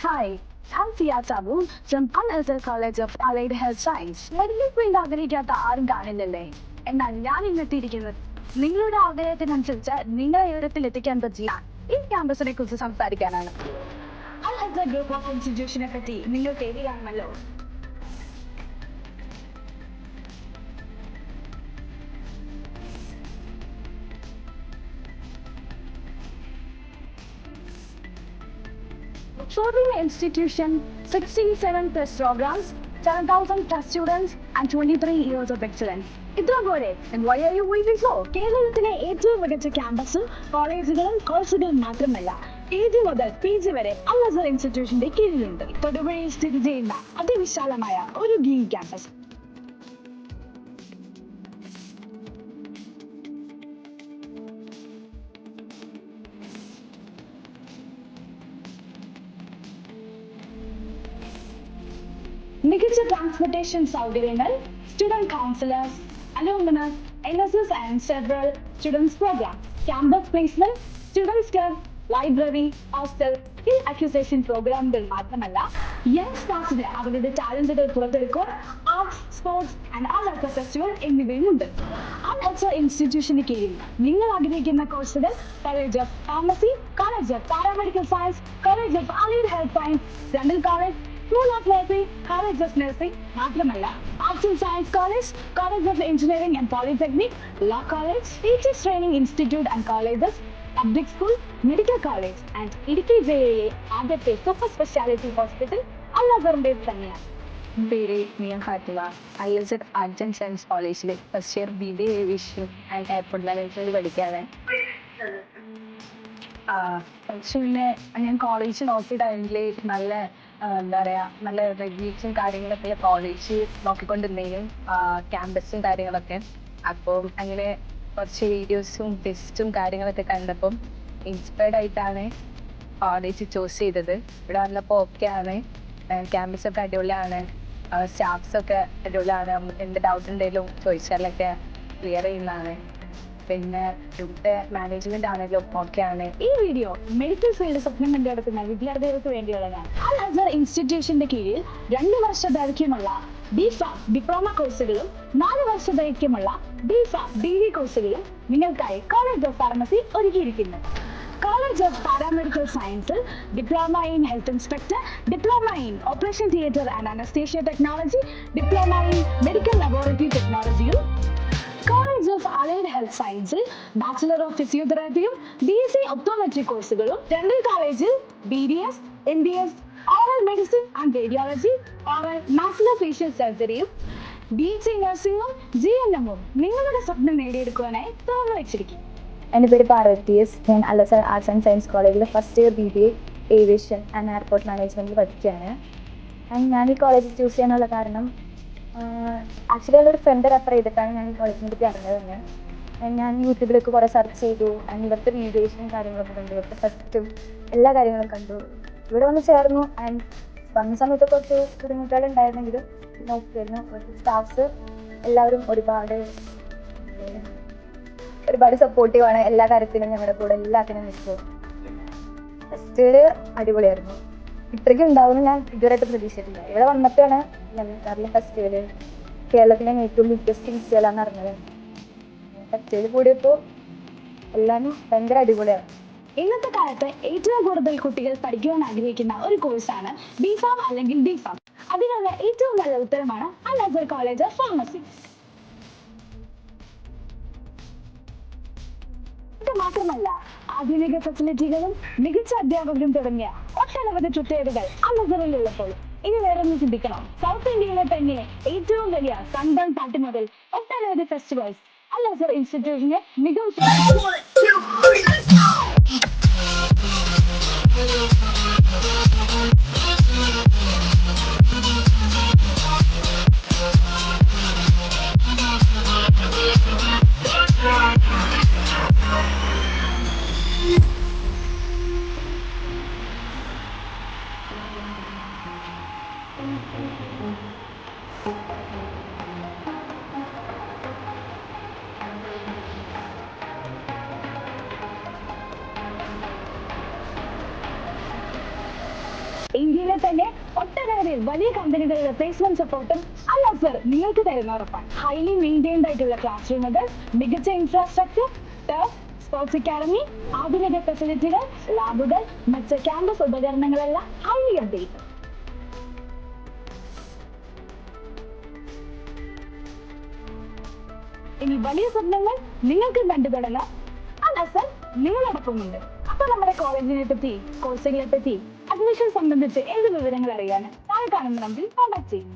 Hi, I'm Fia Tabu from Al-Azhar College of Allied Health Science. Medical field ആഗ്രഹിക്കാത്ത ആരും കാണില്ലല്ലേ? എന്നാൽ ഞാൻ ഇന്നെത്തിയിരിക്കുന്നത് നിങ്ങളുടെ ആഗ്രഹത്തിനനുസരിച്ച് നിങ്ങളെ ഉയരത്തിൽ എത്തിക്കാൻ പറ്റിയ ഈ ക്യാമ്പസിനെ കുറിച്ച് സംസാരിക്കാനാണ്. അൽ-അസ്ഹർ ഗ്രൂപ്പ് ഓഫ് ഇൻസ്റ്റിറ്റ്യൂഷനെ പറ്റി നിങ്ങൾക്ക് അറിയാമല്ലോ. Soaring institution, 67 plus programs, 7,000 plus students, and 23 years of excellence. ഇത്ര പോലെ and why are you waiting for? കേരളത്തിലെ ഏറ്റവും മികച്ച ക്യാമ്പസും കോളേജുകളും കോഴ്സുകളും മാത്രമല്ല AG മുതൽ PG വരെ അൽ-അസ്ഹർ ഇൻസ്റ്റിറ്റ്യൂഷന്റെ കീഴിലുണ്ട്. തൊടുപുഴയിൽ സ്ഥിതി ചെയ്യുന്ന അതിവിശാലമായ ഒരു ഡീൻ ക്യാമ്പസ്. മികച്ച ട്രാൻസ്പോർട്ടേഷൻ സൗകര്യങ്ങൾ, student counsellors, alumnus, NSS and several students programme, campus placement, students club, library, hostel, skill acquisition പ്രോഗ്രാമുകൾ മാത്രമല്ല യങ് സ്റ്റാർസിന് അവരുടെ ടാലന്റുകൾ പുറത്തെടുക്കുവാൻ arts, sports and Al-Azhar festival എന്നിവയും ഉണ്ട്. അൽ-അസ്ഹർ ഇൻസ്റ്റിറ്റ്യൂഷന് കീഴിൽ നിങ്ങൾ ആഗ്രഹിക്കുന്ന കോഴ്സുകൾ college of pharmacy, college of paramedical science, college of allied health science, dental college, School of Nursing, College of Nursing, മാത്രമല്ല Arts and Science College, College of Engineering and Polytechnic, Law College, Teachers Training Institute and Colleges, Public School, Medical College and Idukki ജില്ലയിലെ ആദ്യത്തെ super speciality hospital അൽ-അസ്ഹറിന്റെ തന്നെയാണ്. പേര് Mia Fathima. Al Azhar arts and science കോളേജിലെ first year BBA aviation and airport management പഠിക്കാണ്. പക്ഷേ പിന്നെ ഞാൻ കോളേജ് നോക്കിയ ടൈമിൽ നല്ല എന്താ പറയുക നല്ല റെഗുലേഷൻ കാര്യങ്ങളൊക്കെ കോളേജ് നോക്കിക്കൊണ്ടിരുന്നേനും ക്യാമ്പസും കാര്യങ്ങളൊക്കെ. അപ്പം അങ്ങനെ കുറച്ച് വീഡിയോസും ടെസ്റ്റും കാര്യങ്ങളൊക്കെ കണ്ടപ്പം ഇൻസ്പയർഡ് ആയിട്ടാണ് കോളേജ് ചൂസ് ചെയ്തത്. ഇവിടെ വന്നപ്പോൾ ഓക്കെ ആണ്, ക്യാമ്പസൊക്കെ അടിപൊളിയാണ്, സ്റ്റാഫ്സൊക്കെ അടിപൊളിയാണ്, എന്ത് ഡൗട്ട് ഉണ്ടെങ്കിലും ചോദിച്ചാലൊക്കെ ക്ലിയർ ചെയ്യുന്നതാണ്. പിന്നെ ഇവിടുത്തെ മാനേജ്മെന്റ് ആണെങ്കിലും ഓക്കെ ആണ്. ഈ വീഡിയോ മെഡിക്കൽ ഫീൽഡ് സ്വപ്നം കണ്ടെടുക്കുന്ന വിദ്യാർത്ഥികൾക്ക് വേണ്ടിയുള്ളതാണ്. അൽ-അസ്ഹർ ഇൻസ്റ്റിറ്റ്യൂഷന്റെ കീഴിൽ 2 വർഷ ദൈർഘ്യമുള്ള BPharm ഡിപ്ലോമ കോഴ്സുകളും 4 വർഷ ദൈർഘ്യമുള്ള BPharm ഡിഗ്രി കോഴ്സുകളും നിങ്ങൾക്കായി കോളേജ് ഓഫ് ഫാർമസി ഒരുക്കിയിരിക്കുന്നു. കോളേജ് ഓഫ് പാരാമെഡിക്കൽ സയൻസിൽ diploma in health inspector, diploma in operation theatre and anaesthesia technology, diploma in medical laboratory ടെക്നോളജിയും, കോളേജ് ഓഫ് അലൈഡ് ഹെൽത്ത് സയൻസിൽ ബാച്ചിലർ ഓഫ് ഫിസിയോതെറാപ്പിയും BSc optometry കോഴ്സുകളും, dental കോളേജിൽ BDS, MDS, oral medicine and radiology, oral maxillofacial സർജറിയും, BSc നഴ്സിംഗും GNM-ഉം നിങ്ങളുടെ സ്വപ്നം നേടിയെടുക്കുവാനായി തുറന്നു വെച്ചിരിക്കും. എൻ്റെ പേര് പാർവതി എസ്. ഞാൻ അൽ-അസ്ഹർ ആർട്സ് ആൻഡ് സയൻസ് കോളേജിൽ first year BBA aviation and airport മാനേജ്മെൻറ്റിൽ പഠിക്കുകയാണ്. ഞാൻ ഈ കോളേജ് ചൂസ് ചെയ്യാനുള്ള കാരണം ആക്ച്വലി ഒരു ഫ്രണ്ട് റെഫർ ചെയ്തിട്ടാണ് ഞാൻ ഈ കോളേജിനെ പറ്റി അറിഞ്ഞത് തന്നെ. ഞാൻ യൂട്യൂബിലൊക്കെ കുറേ സെർച്ച് ചെയ്തു, ഇവിടുത്തെ വീഡിയോസും കാര്യങ്ങളൊക്കെ കണ്ടു, ഇവിടുത്തെ ഫസ്റ്റും എല്ലാ കാര്യങ്ങളും കണ്ടു. ഇവിടെ വന്ന് ചേർന്നു. ആൻഡ് വന്ന സമയത്ത് കുറച്ച് ബുദ്ധിമുട്ടുകളുണ്ടായിരുന്നെങ്കിലും നോക്കിയിരുന്നു. സ്റ്റാഫ്സ് എല്ലാവരും ഒരുപാട് സപ്പോർട്ടീവാണ്. എല്ലാ കാര്യത്തിലും ഞങ്ങളുടെ കൂടെ എല്ലാത്തിനും നിൽക്കും. ഫസ്റ്റ് അടിപൊളിയായിരുന്നു. ഇത്രയ്ക്കും ഉണ്ടാവുമെന്ന് ഞാൻ ഇതുവരെയായിട്ട് പ്രതീക്ഷിച്ചിട്ടില്ല. ഇവിടെ വന്നിട്ടാണ് ഞങ്ങളുടെ ഫെസ്റ്റിവല് കേരളത്തിലെ ഏറ്റവും ബിഗ്ഗസ്റ്റ് ഫെസ്റ്റിവലാണെന്ന് അറിഞ്ഞത്. ഫെസ്റ്റിവൽ കൂടിയപ്പോൾ എല്ലാവരും ഭയങ്കര അടിപൊളിയാണ്. ഇന്നത്തെ കാലത്ത് ഏറ്റവും കൂടുതൽ കുട്ടികൾ പഠിക്കുവാൻ ആഗ്രഹിക്കുന്ന ഒരു കോഴ്സാണ് BPharm അല്ലെങ്കിൽ DPharm. അതിനുള്ള ഏറ്റവും നല്ല ഉത്തരമാണ് അൽ-അസ്ഹർ കോളേജ് ഓഫ് ഫാർമസി. ഇത് മാത്രമല്ല ആധുനിക ഫെസിലിറ്റികളും മികച്ച അധ്യാപകരും തുടങ്ങിയ ഒട്ടനവധി പ്രത്യേകതകൾ അൽ-അസ്ഹറിലുള്ളപ്പോൾ ഇനി വേറെ ഒന്ന് ചിന്തിക്കണം. സൗത്ത് ഇന്ത്യയിലെ തന്നെ ഏറ്റവും വലിയ സൺബേൺ പാർട്ടി മുതൽ ഒട്ടനവധി ഫെസ്റ്റിവൽസ് അൽ-അസ്ഹർ ഇൻസ്റ്റിറ്റ്യൂട്ടിന്റെ മികവ് പോലെ തന്നെ ഒട്ടനവധി വലിയ കമ്പനികളുടെ പ്ലേസ്മെന്റ് സപ്പോർട്ടും അല്ല സർ നിങ്ങൾക്ക് തരുന്ന ഉറപ്പാണ്. ഹൈലി മെയിൻറ്റൈൻഡ് ആയിട്ടുള്ള ക്ലാസ് റൂമുകൾ, മികച്ച ഇൻഫ്രാസ്ട്രക്ചർ, ടർഫ്, സ്പോർട്സ് അക്കാദമി, ആധുനിക ഫെസിലിറ്റികൾ, ലാബുകൾ, മറ്റ് ക്യാമ്പസ് ഉപകരണങ്ങളെല്ലാം ഹൈലി അപ്ഡേറ്റഡ്. ഇനി വലിയ സ്വപ്നങ്ങൾ നിങ്ങൾക്ക് കണ്ടു തുടങ്ങാം. അല്ല സർ നിങ്ങളോടൊപ്പമുണ്ട്. അപ്പൊ നമ്മുടെ കോളേജിനെ പറ്റി, കോഴ്സുകളെ പറ്റി, അഡ്മിഷൻ സംബന്ധിച്ച് ഏത് വിവരങ്ങൾ അറിയാൻ താഴെ കാണുന്ന നമ്പറിൽ കോൺടാക്ട് ചെയ്യും.